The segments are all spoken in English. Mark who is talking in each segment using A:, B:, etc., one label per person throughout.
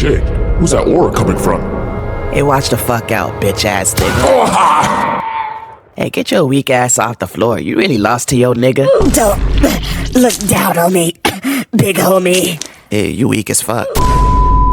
A: shit. Who's that aura coming from?
B: Hey, watch the fuck out, bitch ass nigga.
A: Oh, ha!
B: Hey, get your weak ass off the floor. You really lost to your nigga?
C: Don't look down on me, big homie.
B: Hey, you weak as fuck.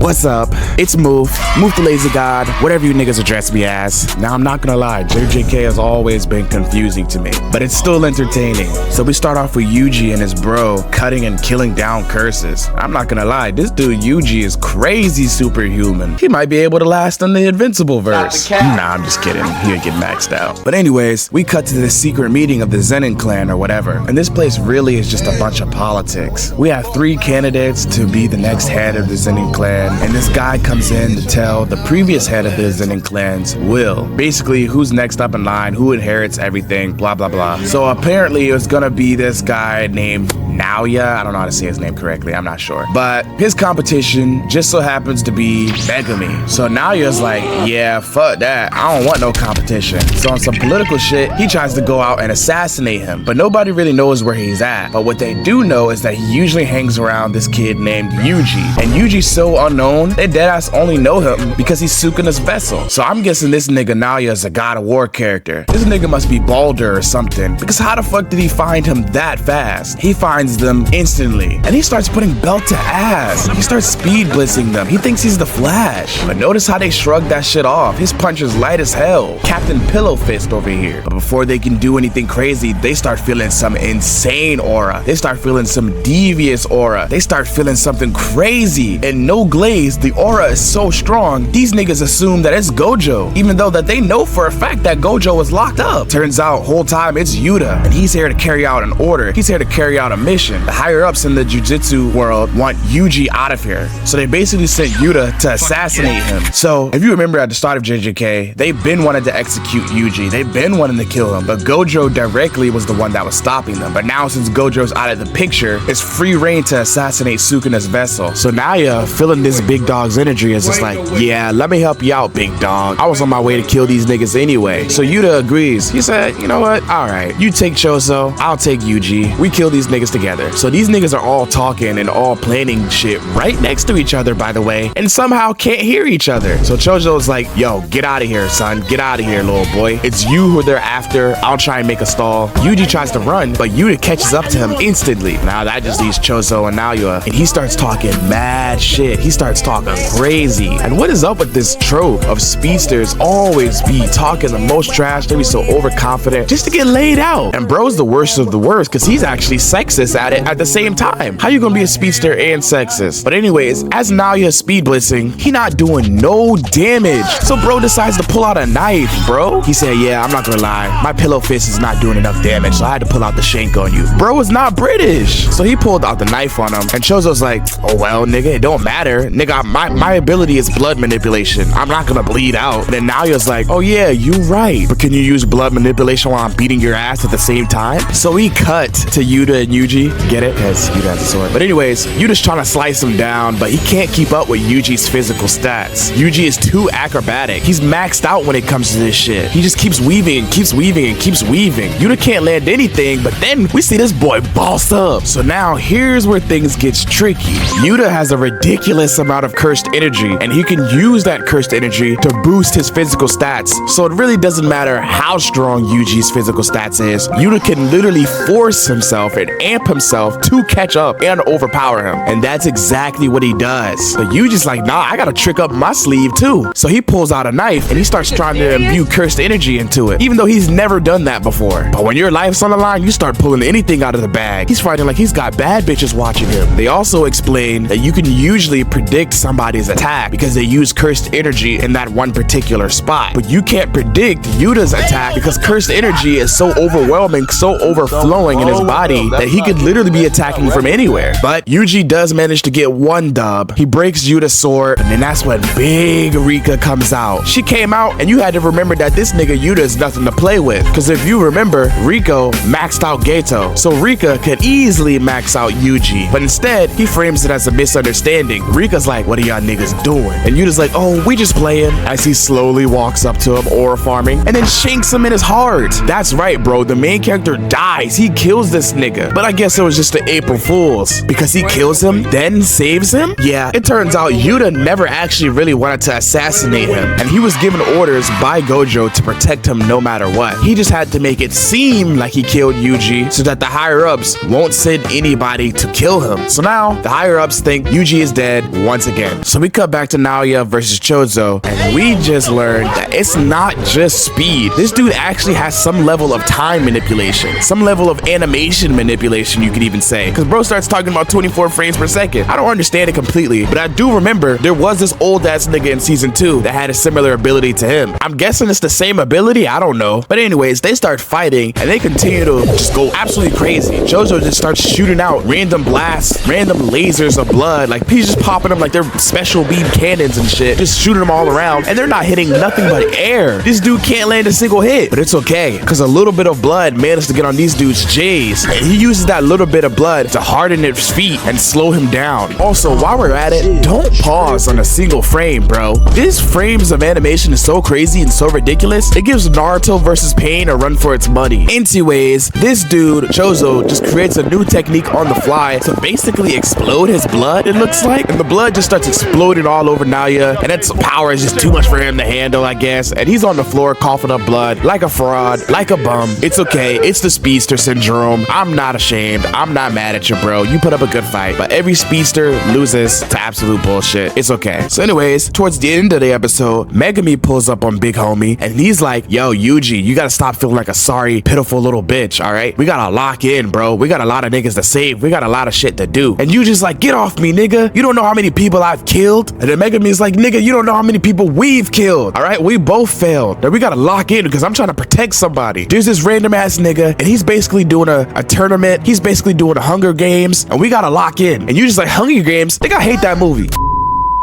B: What's up? It's Moof the Lazy God, whatever you niggas address me as. Now, I'm not gonna lie, JJK has always been confusing to me, but it's still entertaining. So we start off with Yuji and his bro cutting and killing down curses. I'm not gonna lie, this dude Yuji is crazy superhuman. He might be able to last in the Invincible verse. Nah, I'm just kidding. He'll get maxed out. But anyways, we cut to the secret meeting of the Zenin clan or whatever, and this place really is just a bunch of politics. We have 3 candidates to be the next head of the Zenin clan, and this guy comes in to tell the previous head of the Zenin clan's will. Basically, who's next up in line, who inherits everything, blah, blah, blah. So apparently it was gonna be this guy named Naoya. I don't know how to say his name correctly, I'm not sure. But his competition just so happens to be Megami. So Naoya's like, yeah, fuck that. I don't want no competition. So on some political shit, he tries to go out and assassinate him. But nobody really knows where he's at. But what they do know is that he usually hangs around this kid named Yuji. And Yuji's so unknown, they deadass only know him because he's Sukuna's vessel. So I'm guessing this nigga Naoya is a God of War character. This nigga must be Baldur or something. Because how the fuck did he find him that fast? He finds them instantly. And he starts putting belt to ass. He starts speed blitzing them. He thinks he's the Flash. But notice how they shrug that shit off. His punch is light as hell. Captain Pillow Fist over here. But before they can do anything crazy, they start feeling some insane aura. They start feeling some devious aura. They start feeling something crazy. And no glaze, the aura is so strong, these niggas assume that it's Gojo, even though that they know for a fact that Gojo is locked up. Turns out, whole time it's Yuta, and he's here to carry out an order. He's here to carry out a mission. The higher ups in the jujitsu world want Yuji out of here. So they basically sent Yuta to assassinate him. So if you remember at the start of JJK, they've been wanting to execute Yuji. They've been wanting to kill him, but Gojo directly was the one that was stopping them. But now since Gojo's out of the picture, it's free reign to assassinate Sukuna's vessel. So Naoya, feeling this big dog's energy, is just like, yeah, let me help you out, big dog. I was on my way to kill these niggas anyway. So Yuta agrees. He said, you know what? All right, you take Choso, I'll take Yuji. We kill these niggas together. So these niggas are all talking and all planning shit right next to each other, by the way, and somehow can't hear each other. So Choso's like, yo, get out of here, son. Get out of here, little boy. It's you who they're after. I'll try and make a stall. Yuji tries to run, but Yuta catches up to him instantly. Now that just leaves Choso and Naoya, and he starts talking mad shit. He starts talking crazy. And what is up with this trope of speedsters always be talking the most trash? They be so overconfident just to get laid out. And bro's the worst of the worst because he's actually sexist at it at the same time. How you gonna be a speedster and sexist? But anyways, as Naoya speed blitzing, he not doing no damage. So bro decides to pull out a knife, bro. He said, yeah, I'm not gonna lie. My pillow fist is not doing enough damage, so I had to pull out the shank on you. Bro is not British. So he pulled out the knife on him, and Choso's like, oh well, nigga, it don't matter. Nigga, my ability is blood manipulation. I'm not gonna bleed out. And then Naoya's like, oh yeah, you right. But can you use blood manipulation while I'm beating your ass at the same time? So we cut to Yuta and Yuji. Get it? Because Yuta has a sword. But anyways, Yuta's trying to slice him down, but he can't keep up with Yuji's physical stats. Yuji is too acrobatic. He's maxed out when it comes to this shit. He just keeps weaving and keeps weaving and keeps weaving. Yuta can't land anything, but then we see this boy boss up. So now here's where things gets tricky. Yuta has a ridiculous amount of cursed energy, and he can use that cursed energy to boost his physical stats. So it really doesn't matter how strong Yuji's physical stats is. Yuta can literally force himself and amp himself to catch up and overpower him. And that's exactly what he does. But Yuji's like, nah, I got a trick up my sleeve too. So he pulls out a knife and he starts trying to imbue cursed energy into it, even though he's never done that before. But when your life's on the line, you start pulling anything out of the bag. He's fighting like he's got bad bitches watching him. They also explain that you can usually predict somebody's attack because they use cursed energy in that one particular spot. But you can't predict Yuta's attack because cursed energy is so overwhelming, so overflowing in his body that he could literally be attacking from anywhere. But Yuji does manage to get one dub. He breaks Yuta's sword, and then that's when big Rika comes out. She came out, and you had to remember that this nigga Yuta is nothing to play with. Because if you remember, Rico maxed out Geto. So Rika could easily max out Yuji. But instead, he frames it as a misunderstanding. Rika's like, what are y'all niggas doing? And Yuta's like, oh, we just playing. As he slowly walks up to him, aura farming, and then shanks him in his heart. That's right, bro. The main character dies. He kills this nigga. But I guess guess it was just an April Fool's because he kills him, then saves him? Yeah, it turns out Yuta never actually really wanted to assassinate him, and he was given orders by Gojo to protect him no matter what. He just had to make it seem like he killed Yuji so that the higher-ups won't send anybody to kill him. So now, the higher-ups think Yuji is dead once again. So we cut back to Naoya versus Choso, and we just learned that it's not just speed. This dude actually has some level of time manipulation, some level of animation manipulation, you could even say, because bro starts talking about 24 frames per second. I don't understand it completely, but I do remember there was this old ass nigga in season 2 that had a similar ability to him. I'm guessing it's the same ability, I don't know. But anyways, they start fighting and they continue to just go absolutely crazy. Choso just starts shooting out random blasts, random lasers of blood, like he's just popping them like they're special beam cannons and shit, just shooting them all around, and they're not hitting nothing but air. This dude can't land a single hit, but it's okay, because a little bit of blood managed to get on these dudes' J's, and he uses that little bit of blood to harden his feet and slow him down. Also, while we're at it, don't pause on a single frame, bro. This frames of animation is so crazy and so ridiculous, it gives Naruto versus Pain a run for its money. Anyways, this dude, Choso, just creates a new technique on the fly to basically explode his blood, it looks like, and the blood just starts exploding all over Naoya, and that power is just too much for him to handle, I guess, and he's on the floor coughing up blood like a fraud, like a bum. It's okay, it's the speedster syndrome. I'm not ashamed, I'm not mad at you, bro. You put up a good fight, but every speedster loses to absolute bullshit. It's okay. So anyways, towards the end of the episode, Megami pulls up on Big Homie, and he's like, yo, Yuji, you gotta stop feeling like a sorry, pitiful little bitch, alright? We gotta lock in, bro. We got a lot of niggas to save. We got a lot of shit to do. And Yuji's like, get off me, nigga. You don't know how many people I've killed. And then Megami's like, nigga, you don't know how many people we've killed. Alright, we both failed. Now we gotta lock in because I'm trying to protect somebody. There's this random ass nigga, and he's basically doing a tournament. He's basically doing a Hunger Games, and we gotta lock in. And Yuji's like, Hunger Games? Think I hate that movie.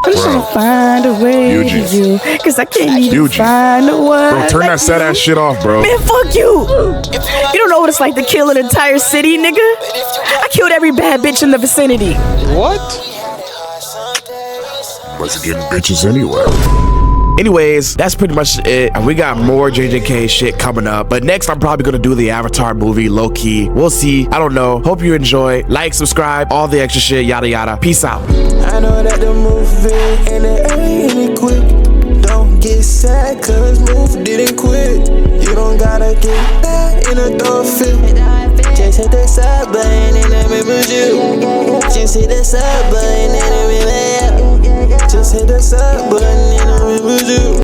C: I'm just trying to find a way
A: Yuji.
C: to you, cause I can't even
A: Yuji.
C: find a one.
A: Bro, turn that sad ass shit off, bro.
C: Man, fuck you! You don't know what it's like to kill an entire city, nigga. I killed every bad bitch in the vicinity.
A: Wasn't getting bitches anyway.
B: Anyways, that's pretty much it, and we got more JJK shit coming up, but next I'm probably gonna do the Avatar movie, low-key. We'll see. I don't know. Hope you enjoy. Like, subscribe, all the extra shit, yada yada. Peace out.
D: I know that the move and it ain't quick. Don't get sad cause move didn't quit. You don't gotta get back in a door fit. Just hit the sub button and I remember you. Just hit the sub button and I remember you. Just hit the sub button and I remember you.